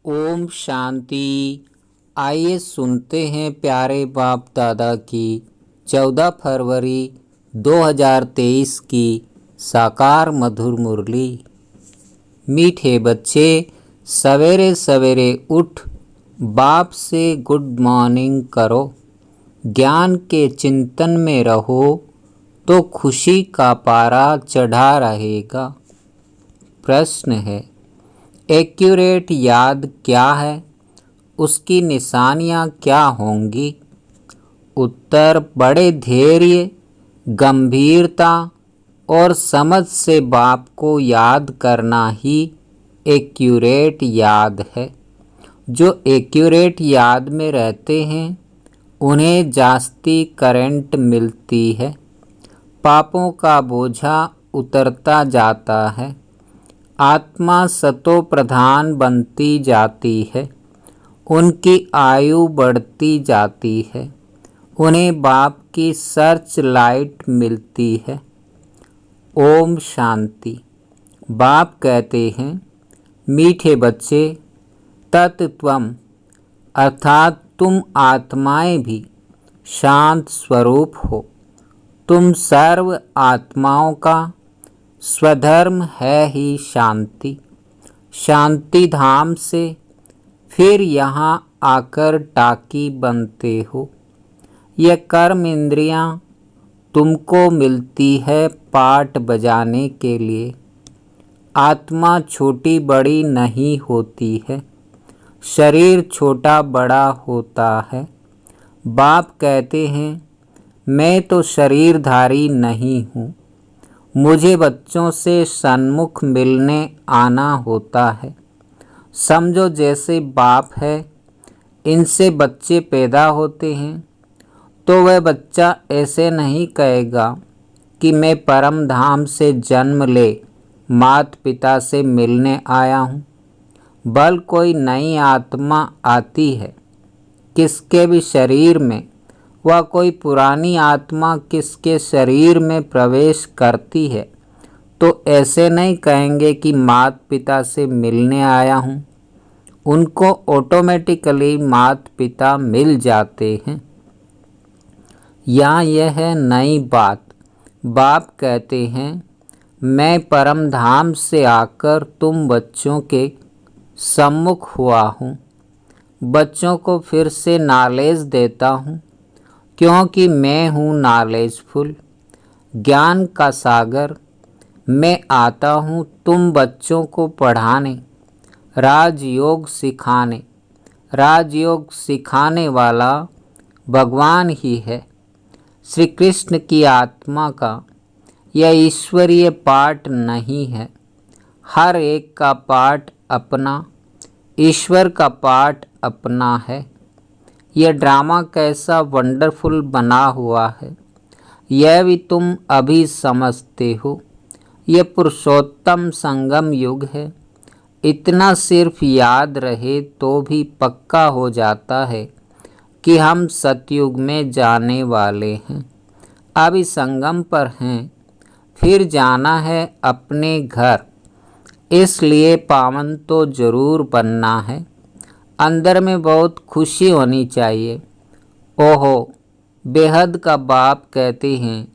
ओम शांति। आइए सुनते हैं प्यारे बाप दादा की 14 फरवरी 2023 की साकार मधुर मुरली। मीठे बच्चे, सवेरे सवेरे उठ बाप से गुड मॉर्निंग करो। ज्ञान के चिंतन में रहो तो खुशी का पारा चढ़ा रहेगा। प्रश्न है, एक्यूरेट याद क्या है? उसकी निशानियाँ क्या होंगी? उत्तर, बड़े धैर्य, गंभीरता और समझ से बाप को याद करना ही एक्यूरेट याद है। जो एक्यूरेट याद में रहते हैं उन्हें जास्ती करंट मिलती है, पापों का बोझा उतरता जाता है, आत्मा सतो प्रधान बनती जाती है, उनकी आयु बढ़ती जाती है, उन्हें बाप की सर्च लाइट मिलती है। ओम शांति। बाप कहते हैं, मीठे बच्चे, तत्त्वम अर्थात तुम आत्माएं भी शांत स्वरूप हो। तुम सर्व आत्माओं का स्वधर्म है ही शांति। शांति धाम से फिर यहाँ आकर टाकी बनते हो। यह कर्म इंद्रियाँ तुमको मिलती है पाट बजाने के लिए। आत्मा छोटी बड़ी नहीं होती है, शरीर छोटा बड़ा होता है। बाप कहते हैं, मैं तो शरीरधारी नहीं हूँ, मुझे बच्चों से सन्मुख मिलने आना होता है। समझो जैसे बाप है, इनसे बच्चे पैदा होते हैं तो वह बच्चा ऐसे नहीं कहेगा कि मैं परम धाम से जन्म ले माता पिता से मिलने आया हूँ। बल कोई नई आत्मा आती है किसके भी शरीर में, वह कोई पुरानी आत्मा किसके शरीर में प्रवेश करती है तो ऐसे नहीं कहेंगे कि माता पिता से मिलने आया हूँ। उनको ऑटोमेटिकली माता पिता मिल जाते हैं। यहाँ यह है नई बात। बाप कहते हैं, मैं परम धाम से आकर तुम बच्चों के सम्मुख हुआ हूँ। बच्चों को फिर से नॉलेज देता हूँ, क्योंकि मैं हूँ नॉलेजफुल, ज्ञान का सागर। मैं आता हूँ तुम बच्चों को पढ़ाने, राजयोग सिखाने। राजयोग सिखाने वाला भगवान ही है। श्री कृष्ण की आत्मा का यह ईश्वरीय पाठ नहीं है। हर एक का पाठ अपना, ईश्वर का पाठ अपना है। यह ड्रामा कैसा वंडरफुल बना हुआ है, यह भी तुम अभी समझते हो। यह पुरुषोत्तम संगम युग है। इतना सिर्फ याद रहे तो भी पक्का हो जाता है कि हम सतयुग में जाने वाले हैं। अभी संगम पर हैं, फिर जाना है अपने घर। इसलिए पावन तो जरूर बनना है। अंदर में बहुत खुशी होनी चाहिए। ओहो, बेहद का बाप कहते हैं,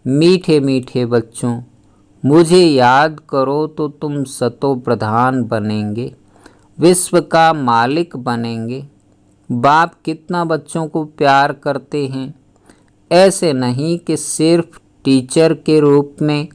मीठे मीठे बच्चों, मुझे याद करो तो तुम सतो प्रधान बनेंगे, विश्व का मालिक बनेंगे। बाप कितना बच्चों को प्यार करते हैं। ऐसे नहीं कि सिर्फ टीचर के रूप में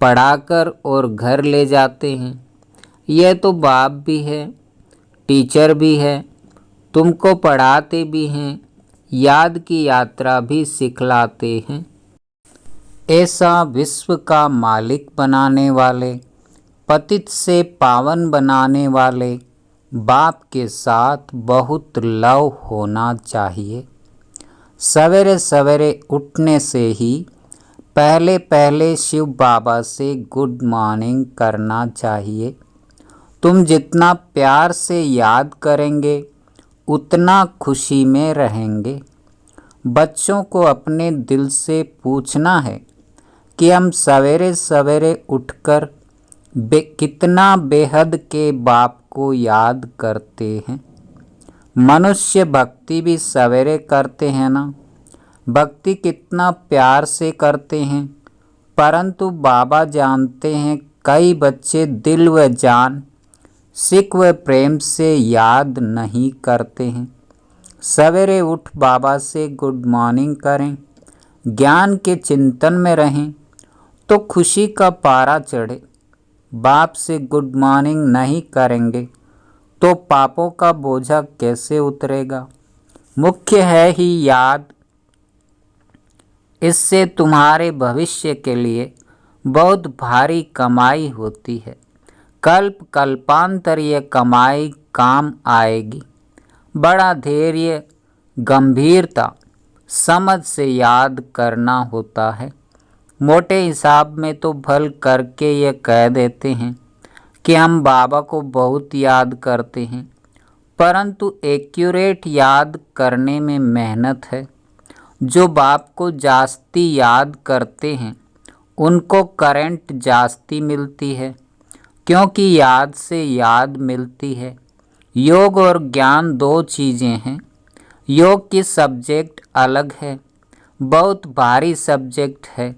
पढ़ाकर और घर ले जाते हैं। यह तो बाप भी है, टीचर भी है, तुमको पढ़ाते भी हैं, याद की यात्रा भी सिखलाते हैं। ऐसा विश्व का मालिक बनाने वाले, पतित से पावन बनाने वाले बाप के साथ बहुत लव होना चाहिए। सवेरे सवेरे उठने से ही पहले पहले शिव बाबा से गुड मॉर्निंग करना चाहिए। तुम जितना प्यार से याद करेंगे उतना खुशी में रहेंगे। बच्चों को अपने दिल से पूछना है कि हम सवेरे सवेरे उठकर कितना बेहद के बाप को याद करते हैं। मनुष्य भक्ति भी सवेरे करते हैं ना, भक्ति कितना प्यार से करते हैं, परंतु बाबा जानते हैं कई बच्चे दिल व जान, सिक व प्रेम से याद नहीं करते हैं। सवेरे उठ बाबा से गुड मॉर्निंग करें, ज्ञान के चिंतन में रहें तो खुशी का पारा चढ़े। बाप से गुड मॉर्निंग नहीं करेंगे तो पापों का बोझा कैसे उतरेगा। मुख्य है ही याद, इससे तुम्हारे भविष्य के लिए बहुत भारी कमाई होती है। कल्प कल्पांतर ये कमाई काम आएगी। बड़ा धैर्य, गंभीरता, समझ से याद करना होता है। मोटे हिसाब में तो भल करके ये कह देते हैं कि हम बाबा को बहुत याद करते हैं, परंतु एक्यूरेट याद करने में मेहनत है। जो बाप को जास्ती याद करते हैं उनको करंट जास्ती मिलती है, क्योंकि याद से याद मिलती है। योग और ज्ञान दो चीज़ें हैं। योग की सब्जेक्ट अलग है, बहुत भारी सब्जेक्ट है।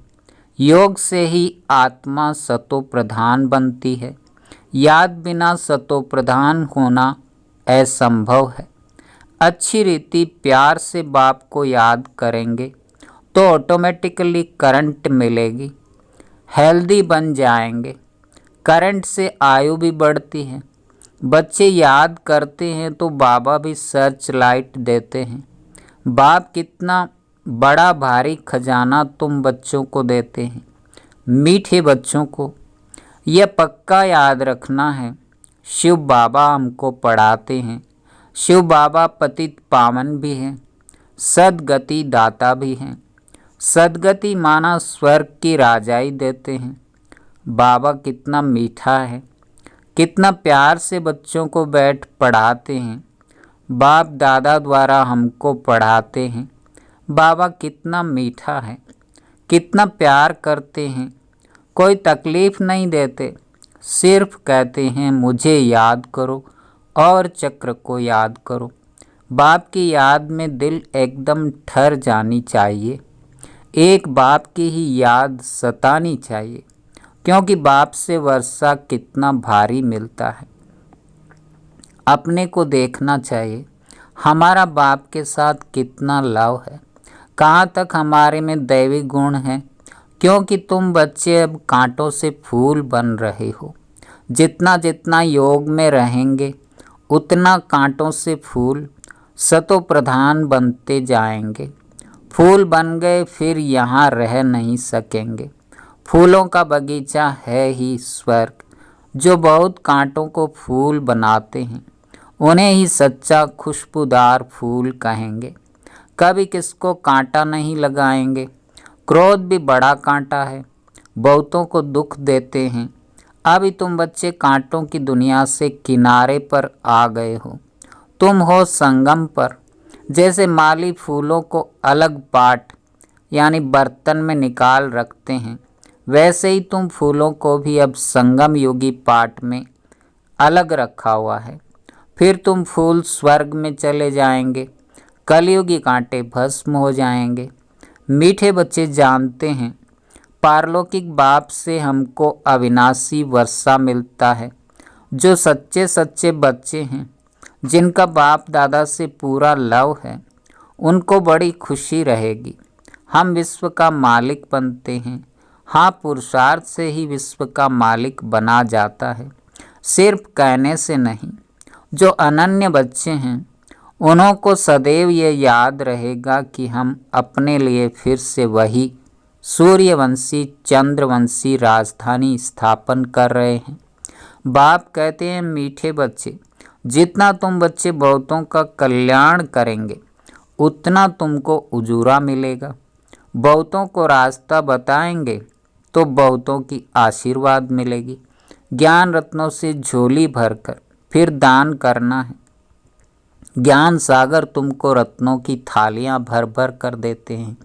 योग से ही आत्मा सतो प्रधान बनती है। याद बिना सतो प्रधान होना असंभव है। अच्छी रीति प्यार से बाप को याद करेंगे तो ऑटोमेटिकली करंट मिलेगी, हेल्दी बन जाएंगे। करंट से आयु भी बढ़ती है। बच्चे याद करते हैं तो बाबा भी सर्च लाइट देते हैं। बाप कितना बड़ा भारी खजाना तुम बच्चों को देते हैं, मीठे बच्चों को। यह पक्का याद रखना है। शिव बाबा हमको पढ़ाते हैं। शिव बाबा पतित पावन भी हैं, सदगति दाता भी हैं। सदगति माना स्वर्ग की राजाई देते हैं। बाबा कितना मीठा है, कितना प्यार से बच्चों को बैठ पढ़ाते हैं। बाप दादा द्वारा हमको पढ़ाते हैं। बाबा कितना मीठा है, कितना प्यार करते हैं। कोई तकलीफ़ नहीं देते, सिर्फ कहते हैं मुझे याद करो और चक्र को याद करो। बाप की याद में दिल एकदम ठहर जानी चाहिए। एक बाप की ही याद सतानी चाहिए, क्योंकि बाप से वर्षा कितना भारी मिलता है। अपने को देखना चाहिए हमारा बाप के साथ कितना लव है, कहाँ तक हमारे में दैवी गुण है। क्योंकि तुम बच्चे अब कांटों से फूल बन रहे हो। जितना जितना योग में रहेंगे उतना कांटों से फूल सतो प्रधान बनते जाएंगे। फूल बन गए फिर यहाँ रह नहीं सकेंगे। फूलों का बगीचा है ही स्वर्ग। जो बहुत कांटों को फूल बनाते हैं उन्हें ही सच्चा खुशबूदार फूल कहेंगे। कभी किसको कांटा नहीं लगाएंगे। क्रोध भी बड़ा कांटा है, बहुतों को दुख देते हैं। अभी तुम बच्चे कांटों की दुनिया से किनारे पर आ गए हो। तुम हो संगम पर। जैसे माली फूलों को अलग पाट यानी बर्तन में निकाल रखते हैं, वैसे ही तुम फूलों को भी अब संगम योगी पाट में अलग रखा हुआ है। फिर तुम फूल स्वर्ग में चले जाएंगे, कलयुगी कांटे भस्म हो जाएंगे। मीठे बच्चे जानते हैं पारलौकिक बाप से हमको अविनाशी वर्षा मिलता है। जो सच्चे सच्चे बच्चे हैं, जिनका बाप दादा से पूरा लव है, उनको बड़ी खुशी रहेगी। हम विश्व का मालिक बनते हैं। हाँ, पुरुषार्थ से ही विश्व का मालिक बना जाता है, सिर्फ कहने से नहीं। जो अनन्य बच्चे हैं उन्हों को सदैव ये याद रहेगा कि हम अपने लिए फिर से वही सूर्यवंशी चंद्रवंशी राजधानी स्थापन कर रहे हैं। बाप कहते हैं मीठे बच्चे, जितना तुम बच्चे बहुतों का कल्याण करेंगे उतना तुमको उजूरा मिलेगा। बहुतों को रास्ता बताएंगे तो बहुतों की आशीर्वाद मिलेगी। ज्ञान रत्नों से झोली भरकर फिर दान करना है। ज्ञान सागर तुमको रत्नों की थालियां भर भर कर देते हैं।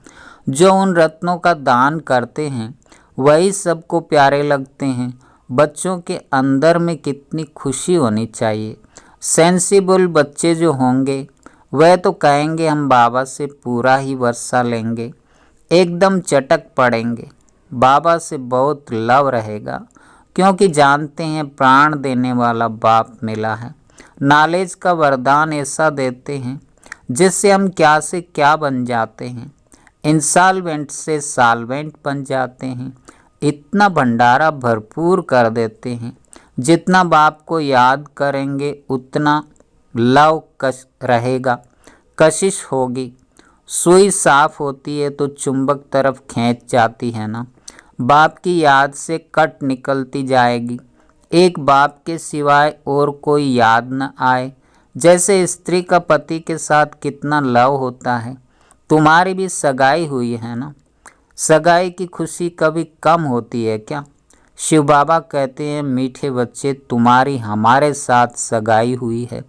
जो उन रत्नों का दान करते हैं वही सबको प्यारे लगते हैं। बच्चों के अंदर में कितनी खुशी होनी चाहिए। सेंसिबल बच्चे जो होंगे वह तो कहेंगे हम बाबा से पूरा ही वर्षा लेंगे, एकदम चटक पड़ेंगे, बाबा से बहुत लव रहेगा, क्योंकि जानते हैं प्राण देने वाला बाप मिला है। नॉलेज का वरदान ऐसा देते हैं जिससे हम क्या से क्या बन जाते हैं, इंसॉल्वेंट से सॉल्वेंट बन जाते हैं। इतना भंडारा भरपूर कर देते हैं, जितना बाप को याद करेंगे उतना लव कश रहेगा, कशिश होगी। सुई साफ होती है तो चुंबक तरफ खींच जाती है ना, बाप की याद से कट निकलती जाएगी। एक बाप के सिवाय और कोई याद न आए। जैसे स्त्री का पति के साथ कितना लव होता है। तुम्हारी भी सगाई हुई है ना, सगाई की खुशी कभी कम होती है क्या? शिव बाबा कहते हैं मीठे बच्चे तुम्हारी हमारे साथ सगाई हुई है,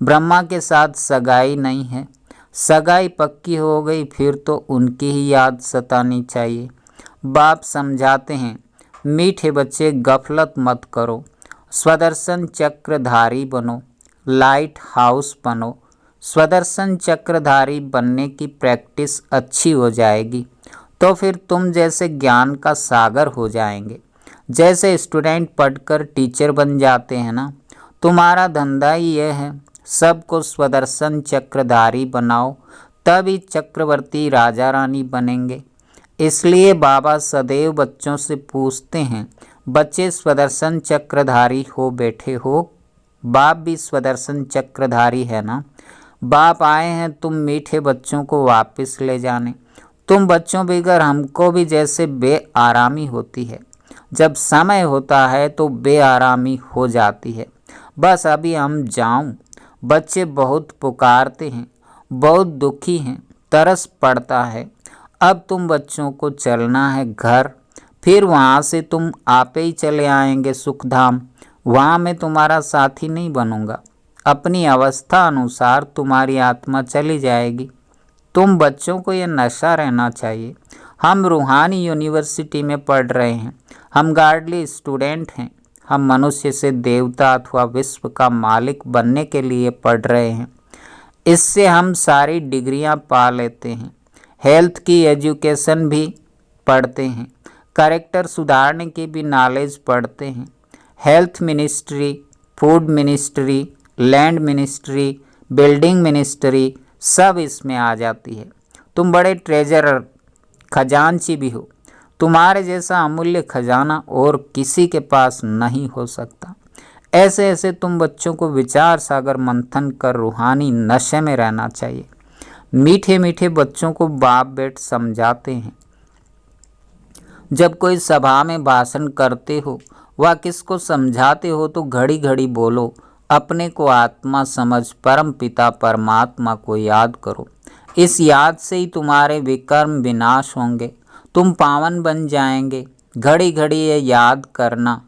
ब्रह्मा के साथ सगाई नहीं है। सगाई पक्की हो गई फिर तो उनकी ही याद सतानी चाहिए। बाप समझाते हैं मीठे बच्चे गफलत मत करो, स्वदर्शन चक्रधारी बनो, लाइट हाउस बनो। स्वदर्शन चक्रधारी बनने की प्रैक्टिस अच्छी हो जाएगी तो फिर तुम जैसे ज्ञान का सागर हो जाएंगे। जैसे स्टूडेंट पढ़कर टीचर बन जाते हैं ना, तुम्हारा धंधा ही यह है, सबको स्वदर्शन चक्रधारी बनाओ, तभी चक्रवर्ती राजा रानी बनेंगे। इसलिए बाबा सदैव बच्चों से पूछते हैं, बच्चे स्वदर्शन चक्रधारी हो बैठे हो? बाप भी स्वदर्शन चक्रधारी है ना। बाप आए हैं तुम मीठे बच्चों को वापस ले जाने। तुम बच्चों बगैर हमको भी जैसे बेआरामी होती है, जब समय होता है तो बेआरामी हो जाती है। बस अभी हम जाऊं। बच्चे बहुत पुकारते हैं, बहुत दुखी हैं, तरस पड़ता है। अब तुम बच्चों को चलना है घर, फिर वहाँ से तुम आपे ही चले आएंगे सुखधाम। वहाँ मैं तुम्हारा साथी नहीं बनूंगा, अपनी अवस्था अनुसार तुम्हारी आत्मा चली जाएगी। तुम बच्चों को ये नशा रहना चाहिए। हम रूहानी यूनिवर्सिटी में पढ़ रहे हैं, हम गार्डली स्टूडेंट हैं, हम मनुष्य से देवता अथवा विश्व का मालिक बनने के लिए पढ़ रहे हैं। इससे हम सारी डिग्रियां पा लेते हैं, हेल्थ की एजुकेशन भी पढ़ते हैं, कैरेक्टर सुधारने की भी नॉलेज पढ़ते हैं। Health ministry, food ministry, land ministry, building ministry सब इसमें आ जाती है। तुम बड़े ट्रेजरर, खजांची भी हो। तुम्हारे जैसा अमूल्य खजाना और किसी के पास नहीं हो सकता। ऐसे ऐसे तुम बच्चों को विचार सागर मंथन कर रूहानी नशे में रहना चाहिए। मीठे मीठे बच्चों को बाप बेट समझाते हैं। जब कोई सभा में भाषण करते हो व किसको समझाते हो तो घड़ी घड़ी बोलो, अपने को आत्मा समझ परम पिता परमात्मा को याद करो। इस याद से ही तुम्हारे विकर्म विनाश होंगे, तुम पावन बन जाएंगे। घड़ी घड़ी ये याद करना,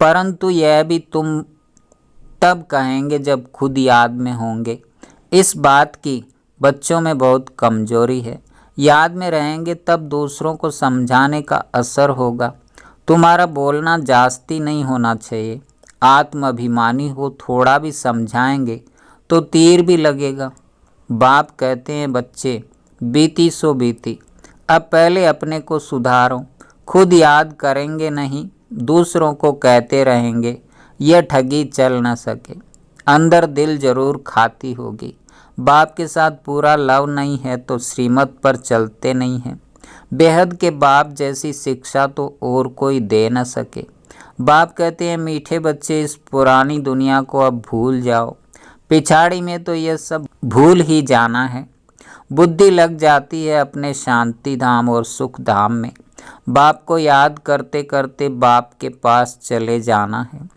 परंतु यह भी तुम तब कहेंगे जब खुद याद में होंगे। इस बात की बच्चों में बहुत कमजोरी है। याद में रहेंगे तब दूसरों को समझाने का असर होगा। तुम्हारा बोलना जास्ती नहीं होना चाहिए। आत्म अभिमानी हो, थोड़ा भी समझाएंगे तो तीर भी लगेगा। बाप कहते हैं बच्चे बीती सो बीती, अब पहले अपने को सुधारो। खुद याद करेंगे नहीं, दूसरों को कहते रहेंगे, यह ठगी चल न सके। अंदर दिल जरूर खाती होगी। बाप के साथ पूरा लव नहीं है तो श्रीमत पर चलते नहीं हैं। बेहद के बाप जैसी शिक्षा तो और कोई दे न सके। बाप कहते हैं मीठे बच्चे इस पुरानी दुनिया को अब भूल जाओ, पिछाड़ी में तो यह सब भूल ही जाना है। बुद्धि लग जाती है अपने शांति धाम और सुख धाम में। बाप को याद करते करते बाप के पास चले जाना है।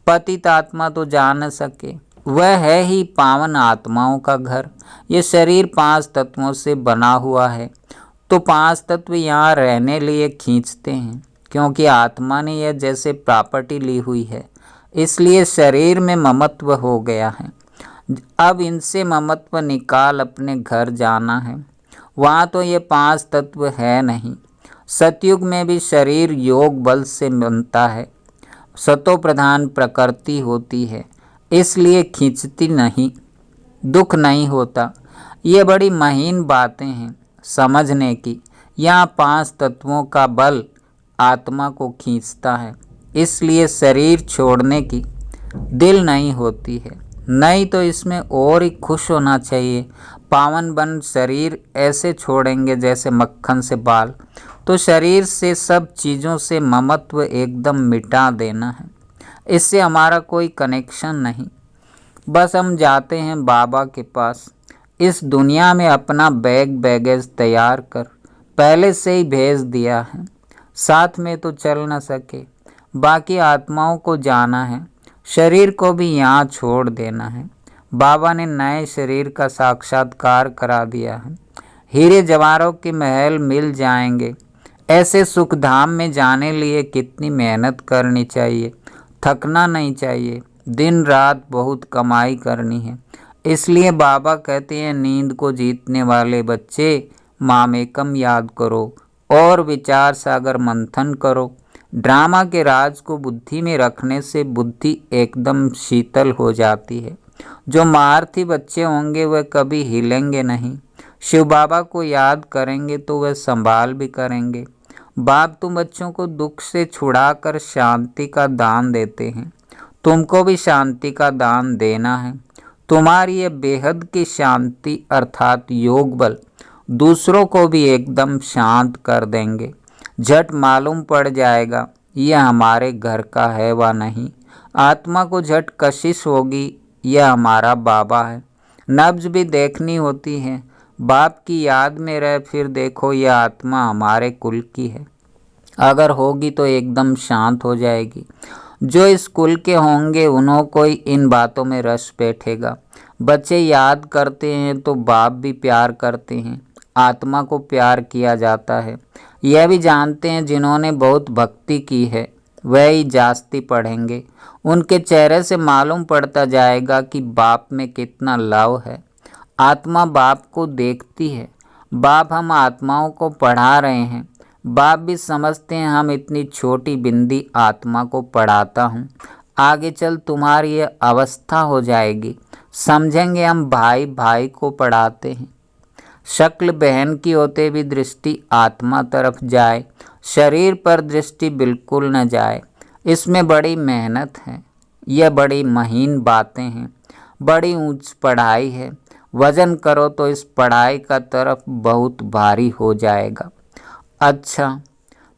पतित आत्मा तो जा न सके, वह है ही पावन आत्माओं का घर। ये शरीर 5 तत्वों से बना हुआ है, तो 5 तत्व यहाँ रहने लिए खींचते हैं, क्योंकि आत्मा ने यह जैसे प्रॉपर्टी ली हुई है, इसलिए शरीर में ममत्व हो गया है। अब इनसे ममत्व निकाल अपने घर जाना है। वहाँ तो ये 5 तत्व है नहीं। सतयुग में भी शरीर योग बल से बनता है। सतो प्रधान प्रकृति होती है, इसलिए खींचती नहीं, दुख नहीं होता। ये बड़ी महीन बातें हैं समझने की। यहाँ 5 तत्वों का बल आत्मा को खींचता है, इसलिए शरीर छोड़ने की दिल नहीं होती है। नहीं तो इसमें और ही खुश होना चाहिए। पावन बन शरीर ऐसे छोड़ेंगे जैसे मक्खन से बाल। तो शरीर से सब चीज़ों से ममत्व एकदम मिटा देना है। इससे हमारा कोई कनेक्शन नहीं। बस हम जाते हैं बाबा के पास। इस दुनिया में अपना बैगेज तैयार कर पहले से ही भेज दिया है। साथ में तो चल न सके, बाकी आत्माओं को जाना है। शरीर को भी यहाँ छोड़ देना है। बाबा ने नए शरीर का साक्षात्कार करा दिया है। हीरे जवाहरों के महल मिल जाएंगे। ऐसे सुख धाम में जाने लिए कितनी मेहनत करनी चाहिए, थकना नहीं चाहिए। दिन रात बहुत कमाई करनी है। इसलिए बाबा कहते हैं, नींद को जीतने वाले बच्चे मामेकम याद करो और विचार सागर मंथन करो। ड्रामा के राज को बुद्धि में रखने से बुद्धि एकदम शीतल हो जाती है। जो महारथी बच्चे होंगे वह कभी हिलेंगे नहीं। शिव बाबा को याद करेंगे तो वह संभाल भी करेंगे। बाप तुम बच्चों को दुख से छुड़ाकर शांति का दान देते हैं। तुमको भी शांति का दान देना है। तुम्हारी ये बेहद की शांति अर्थात योग बल दूसरों को भी एकदम शांत कर देंगे। झट मालूम पड़ जाएगा यह हमारे घर का है व नहीं। आत्मा को झट कशिश होगी यह हमारा बाबा है। नब्ज भी देखनी होती है। बाप की याद में रह फिर देखो यह आत्मा हमारे कुल की है। अगर होगी तो एकदम शांत हो जाएगी। जो इस कुल के होंगे उन्हों को इन बातों में रस बैठेगा। बच्चे याद करते हैं तो बाप भी प्यार करते हैं। आत्मा को प्यार किया जाता है। यह भी जानते हैं जिन्होंने बहुत भक्ति की है वह ही जास्ती पढ़ेंगे। उनके चेहरे से मालूम पड़ता जाएगा कि बाप में कितना लव है। आत्मा बाप को देखती है। बाप हम आत्माओं को पढ़ा रहे हैं। बाप भी समझते हैं हम इतनी छोटी बिंदी आत्मा को पढ़ाता हूँ। आगे चल तुम्हारी ये अवस्था हो जाएगी। समझेंगे हम भाई भाई को पढ़ाते हैं। शक्ल बहन की होते भी दृष्टि आत्मा तरफ जाए, शरीर पर दृष्टि बिल्कुल न जाए। इसमें बड़ी मेहनत है। यह बड़ी महीन बातें हैं। बड़ी ऊंच पढ़ाई है। वजन करो तो इस पढ़ाई का तरफ बहुत भारी हो जाएगा। अच्छा,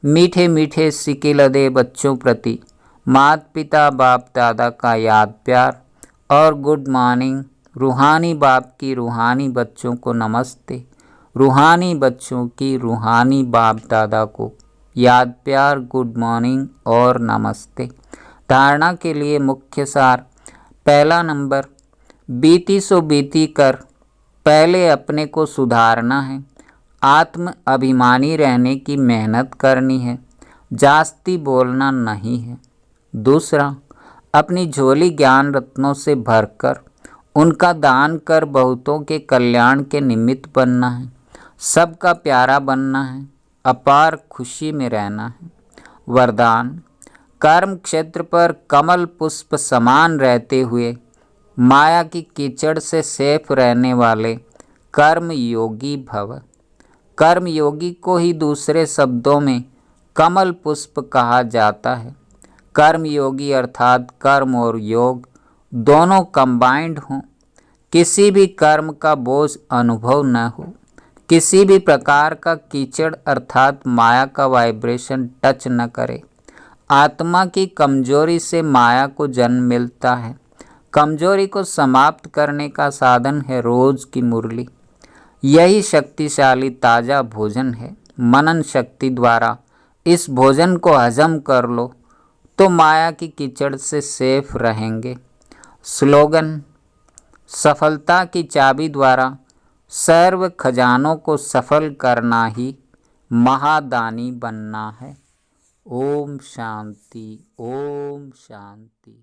मीठे मीठे सिके लदे बच्चों प्रति माता पिता बाप दादा का याद प्यार और गुड मॉर्निंग। रूहानी बाप की रूहानी बच्चों को नमस्ते। रूहानी बच्चों की रूहानी बाप दादा को याद प्यार, गुड मॉर्निंग और नमस्ते। धारणा के लिए मुख्य सार। पहला नंबर, बीती सो बीती कर पहले अपने को सुधारना है। आत्म अभिमानी रहने की मेहनत करनी है। जास्ती बोलना नहीं है। दूसरा, अपनी झोली ज्ञान रत्नों से भरकर उनका दान कर बहुतों के कल्याण के निमित्त बनना है। सबका प्यारा बनना है। अपार खुशी में रहना है। वरदान, कर्म क्षेत्र पर कमल पुष्प समान रहते हुए माया की कीचड़ से सेफ रहने वाले कर्म योगी भव। कर्म योगी को ही दूसरे शब्दों में कमल पुष्प कहा जाता है। कर्म योगी अर्थात कर्म और योग दोनों कंबाइंड हों। किसी भी कर्म का बोझ अनुभव न हो। किसी भी प्रकार का कीचड़ अर्थात माया का वाइब्रेशन टच न करे। आत्मा की कमजोरी से माया को जन्म मिलता है। कमजोरी को समाप्त करने का साधन है रोज की मुरली। यही शक्तिशाली ताज़ा भोजन है। मनन शक्ति द्वारा इस भोजन को हजम कर लो तो माया की कीचड़ से सेफ रहेंगे। स्लोगन, सफलता की चाबी द्वारा सर्व खजानों को सफल करना ही महादानी बनना है। ओम शांति, ओम शांति।